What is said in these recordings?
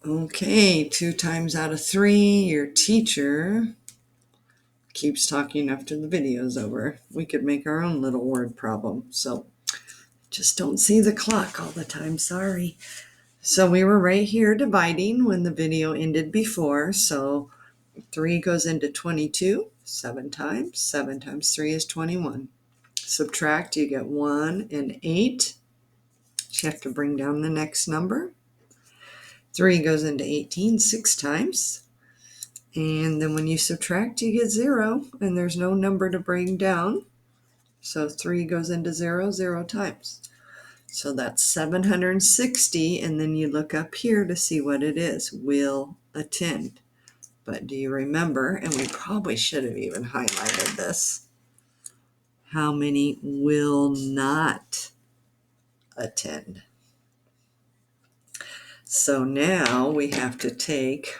Okay, 2 times out of 3, your teacher keeps talking after the video's over. We could make our own little word problem. So just don't see the clock all the time, sorry. So we were right here dividing when the video ended before. So 3 goes into 22, 7 times. 7 times 3 is 21. Subtract, you get 1 and 8. You have to bring down the next number. 3 goes into 18 6 times. And then when you subtract, you get 0, and there's no number to bring down. So 3 goes into 0 0 times. So that's 760, and then you look up here to see what it is. Will attend. But do you remember, and we probably should have even highlighted this, how many will not attend? So now we have to take,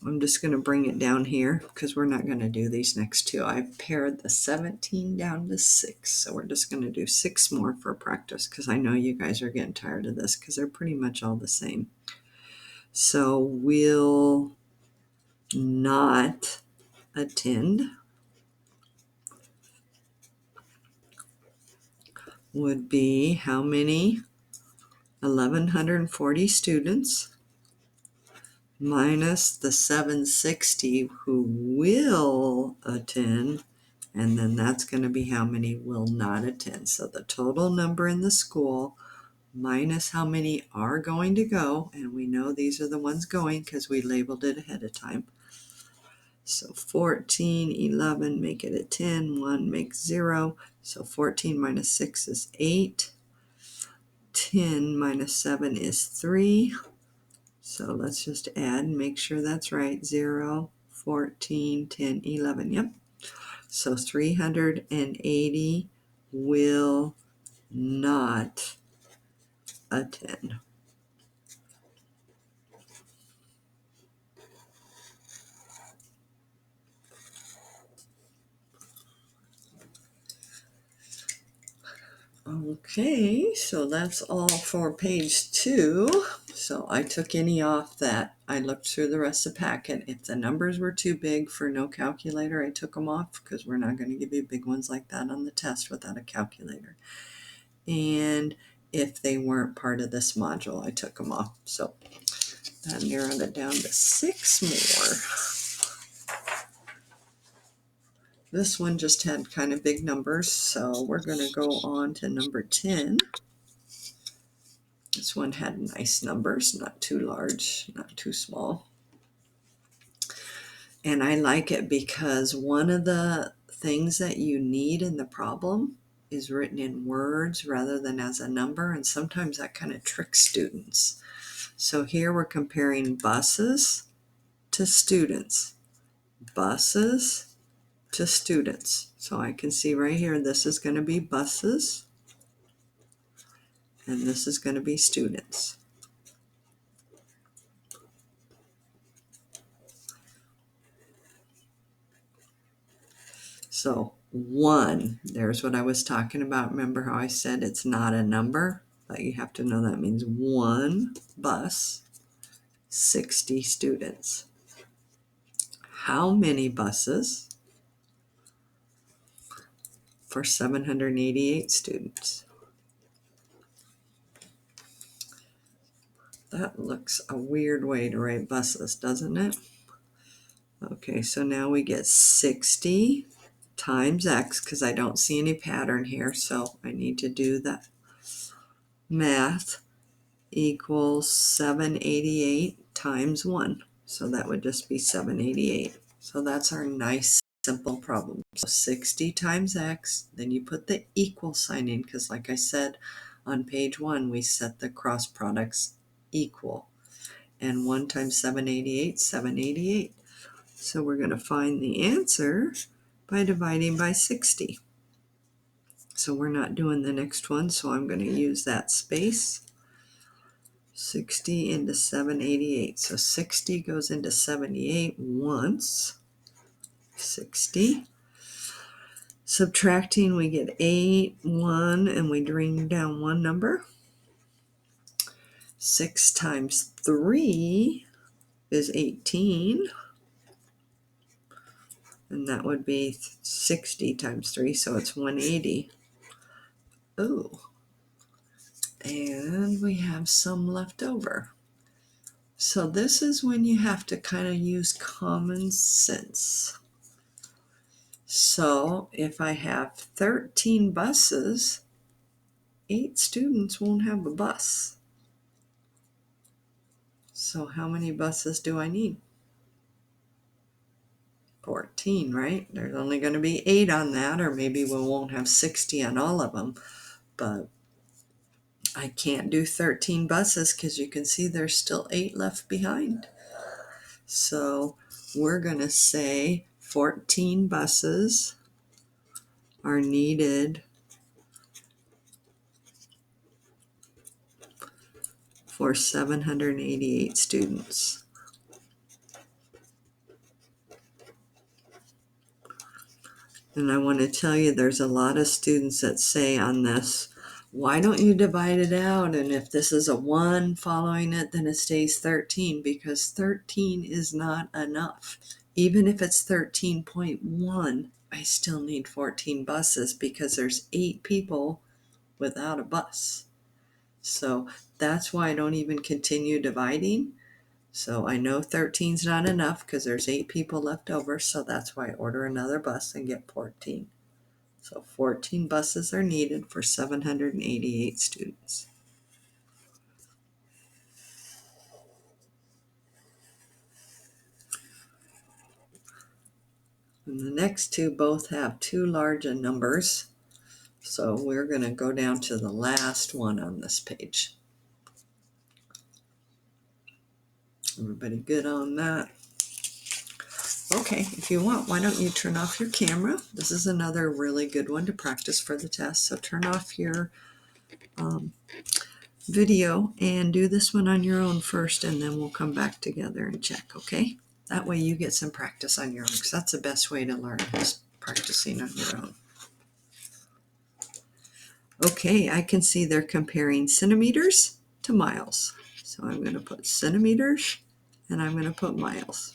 I'm just going to bring it down here because we're not going to do these next two. I've pared the 17 down to 6. So we're just going to do 6 more for practice because I know you guys are getting tired of this because they're pretty much all the same. So will not attend would be how many? 1,140 students minus the 760 who will attend, and then that's going to be how many will not attend. So the total number in the school minus how many are going to go, and we know these are the ones going because we labeled it ahead of time. So 14, 11, make it a 10, 1 makes 0. So 14 minus 6 is 8. 10 minus 7 is 3. So let's just add and make sure that's right. 0, 14, 10, 11. Yep. So 380 will not attend. Okay, so that's all for page 2. So I took any off that. I looked through the rest of the packet. If the numbers were too big for no calculator, I took them off because we're not going to give you big ones like that on the test without a calculator. And if they weren't part of this module, I took them off. So that narrowed it down to 6 more. This one just had kind of big numbers, so we're going to go on to number 10. This one had nice numbers, not too large, not too small. And I like it because one of the things that you need in the problem is written in words rather than as a number, and sometimes that kind of tricks students. So here we're comparing buses to students. Buses to students. So I can see right here, this is going to be buses, and this is going to be students. So 1, there's what I was talking about. Remember how I said it's not a number, but you have to know that means 1 bus, 60 students. How many buses for 788 students? That looks a weird way to write buses, doesn't it? Okay, so now we get 60 times x, because I don't see any pattern here, so I need to do the math, equals 788 times 1. So that would just be 788. So that's our nice simple problem. So 60 times x, then you put the equal sign in, because like I said on page 1, we set the cross products equal. And 1 times 788, 788. So we're going to find the answer by dividing by 60. So we're not doing the next one, so I'm going to use that space. 60 into 788. So 60 goes into 78 once. 60. Subtracting, we get 8, 1, and we bring down one number. 6 times 3 is 18. And that would be 60 times 3, so it's 180. Oh, and we have some left over. So this is when you have to kind of use common sense. So if I have 13 buses, 8 students won't have a bus. So how many buses do I need? 14, right? There's only going to be 8 on that, or maybe we won't have 60 on all of them. But I can't do 13 buses because you can see there's still 8 left behind. So we're going to say 14 buses are needed for 788 students. And I want to tell you, there's a lot of students that say on this, why don't you divide it out? And if this is a 1 following it, then it stays 13, because 13 is not enough. Even if it's 13.1, I still need 14 buses because there's 8 people without a bus. So that's why I don't even continue dividing. So I know 13 is not enough because there's 8 people left over. So that's why I order another bus and get 14. So 14 buses are needed for 788 students. And the next two both have too large a numbers. So we're going to go down to the last one on this page. Everybody good on that? Okay, if you want, why don't you turn off your camera? This is another really good one to practice for the test. So turn off your video and do this one on your own first, and then we'll come back together and check, okay? That way you get some practice on your own, because that's the best way to learn, is practicing on your own. Okay, I can see they're comparing centimeters to miles. So I'm going to put centimeters and I'm going to put miles.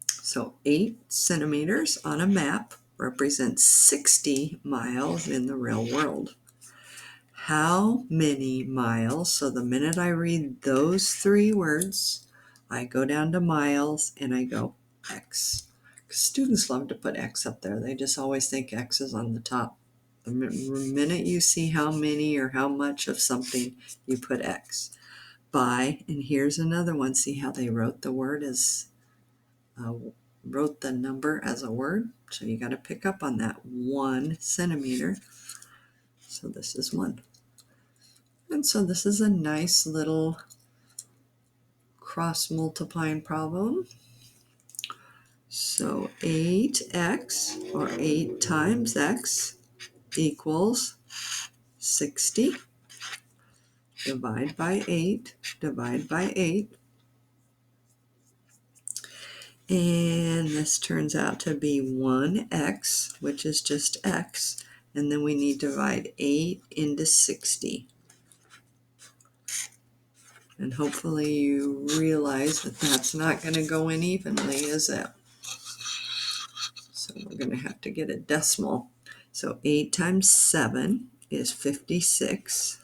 So 8 centimeters on a map represents 60 miles in the real world. How many miles? So the minute I read those 3 words, I go down to miles and I go X. Students love to put X up there. They just always think X is on the top. The minute you see how many or how much of something, you put X. By, and here's another one. See how they wrote the word as, wrote the number as a word? So you got to pick up on that. 1 centimeter. So this is 1. And so this is a nice little cross multiplying problem. So 8x, or 8 times x, equals 60. Divide by 8, divide by 8. And this turns out to be 1x, which is just x. And then we need to divide 8 into 60. And hopefully you realize that that's not going to go in evenly, is it? So we're going to have to get a decimal. So 8 times 7 is 56.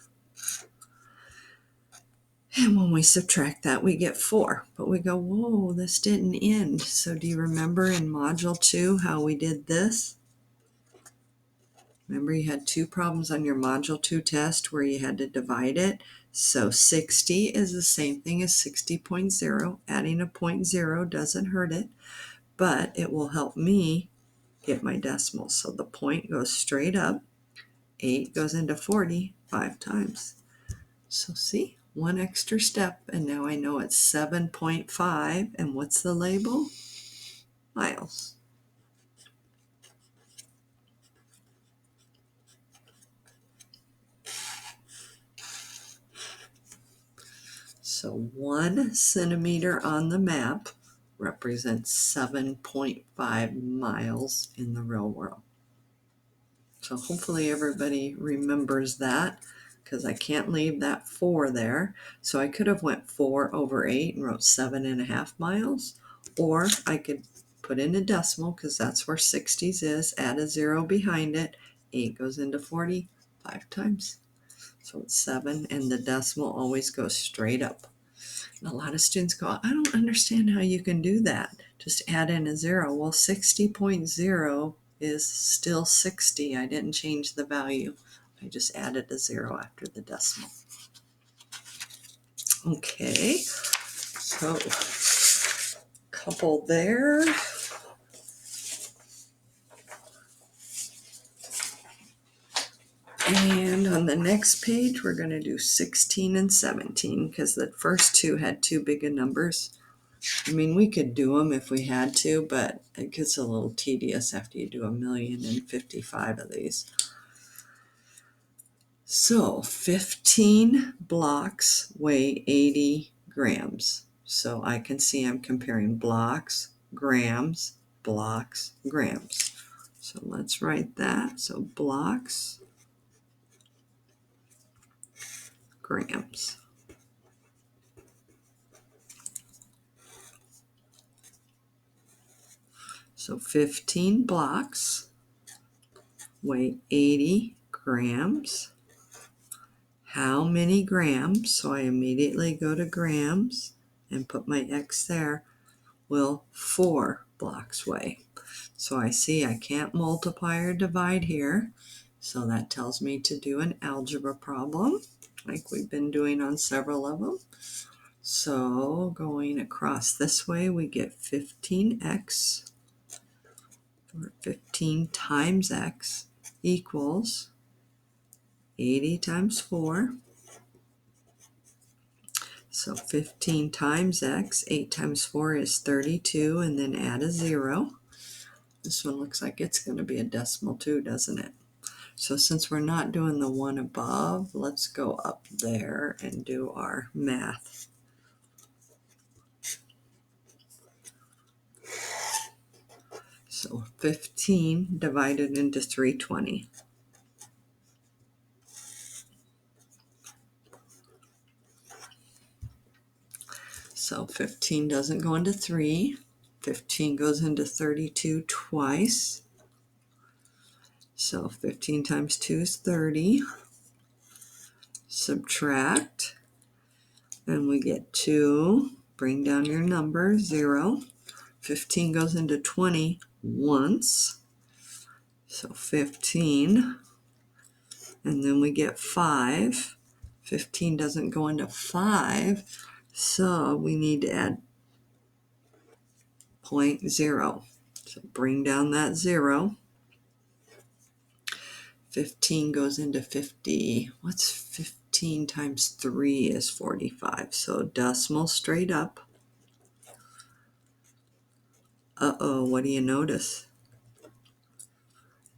And when we subtract that, we get 4. But we go, whoa, this didn't end. So do you remember in Module 2 how we did this? Remember you had 2 problems on your Module 2 test where you had to divide it. So 60 is the same thing as 60.0. Adding a 0.0 doesn't hurt it, but it will help me get my decimal. So the point goes straight up. 8 goes into 40 5 times. So see, 1 extra step, and now I know it's 7.5. And what's the label? Miles. So 1 centimeter on the map represents 7.5 miles in the real world. So hopefully everybody remembers that, because I can't leave that 4 there. So I could have went 4 over 8 and wrote 7.5 miles, or I could put in a decimal, because that's where 60s is, add a 0 behind it. 8 goes into 40 5 times. So it's 7, and the decimal always goes straight up. And a lot of students go, I don't understand how you can do that. Just add in a 0. Well, 60.0 is still 60. I didn't change the value. I just added a 0 after the decimal. Okay, so couple there. And on the next page, we're going to do 16 and 17, because the first two had too big of numbers. I mean, we could do them if we had to, but it gets a little tedious after you do 1,055 of these. So 15 blocks weigh 80 grams. So I can see I'm comparing blocks, grams, blocks, grams. So let's write that. So blocks, grams. So 15 blocks weigh 80 grams. How many grams? So I immediately go to grams and put my X there. Will 4 blocks weigh? So I see I can't multiply or divide here. So that tells me to do an algebra problem, like we've been doing on several of them. So going across this way, we get 15x, or 15 times x, equals 80 times 4. So 15 times x, 8 times 4 is 32, and then add a 0. This one looks like it's going to be a decimal too, doesn't it? So since we're not doing the one above, let's go up there and do our math. So 15 divided into 320. So 15 doesn't go into 3. 15 goes into 32 twice. So 15 times 2 is 30. Subtract, and we get 2. Bring down your number, 0. 15 goes into 20 once. So 15. And then we get 5. 15 doesn't go into 5. So we need to add 0.0. So bring down that 0. 15 goes into 50. What's 15 times 3 is 45. So decimal straight up. Uh-oh, what do you notice?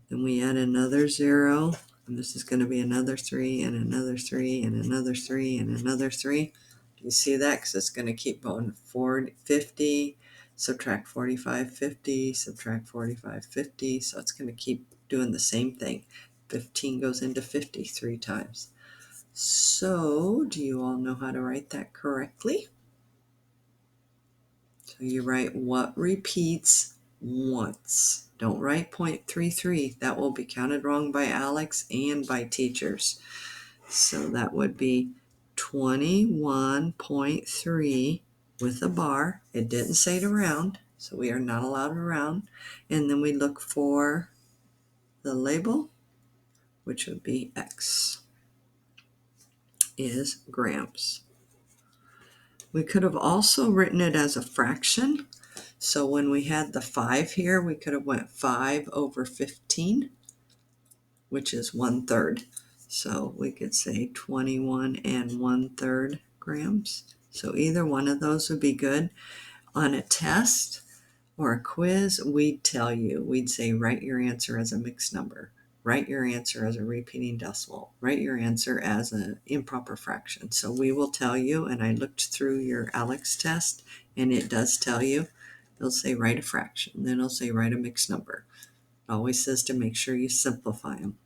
Then we add another 0. And this is going to be another 3 and another 3 and another 3 and another 3. Do you see that? Because it's going to keep going. 50, subtract 45, 50, subtract 45, 50. So it's going to keep doing the same thing. 15 goes into 50 3 times. So do you all know how to write that correctly? So you write what repeats once. Don't write 0.33. That will be counted wrong by Alex and by teachers. So that would be 21.3 with a bar. It didn't say to round, so we are not allowed to round. And then we look for the label, which would be X, is grams. We could have also written it as a fraction. So when we had the 5 here, we could have went 5 over 15, which is 1/3. So we could say 21 1/3 grams. So either one of those would be good. On a test or a quiz, we'd tell you, we'd say write your answer as a mixed number. Write your answer as a repeating decimal. Write your answer as an improper fraction. So we will tell you, and I looked through your Alex test, and it does tell you. It'll say write a fraction. Then it'll say write a mixed number. always says to make sure you simplify them.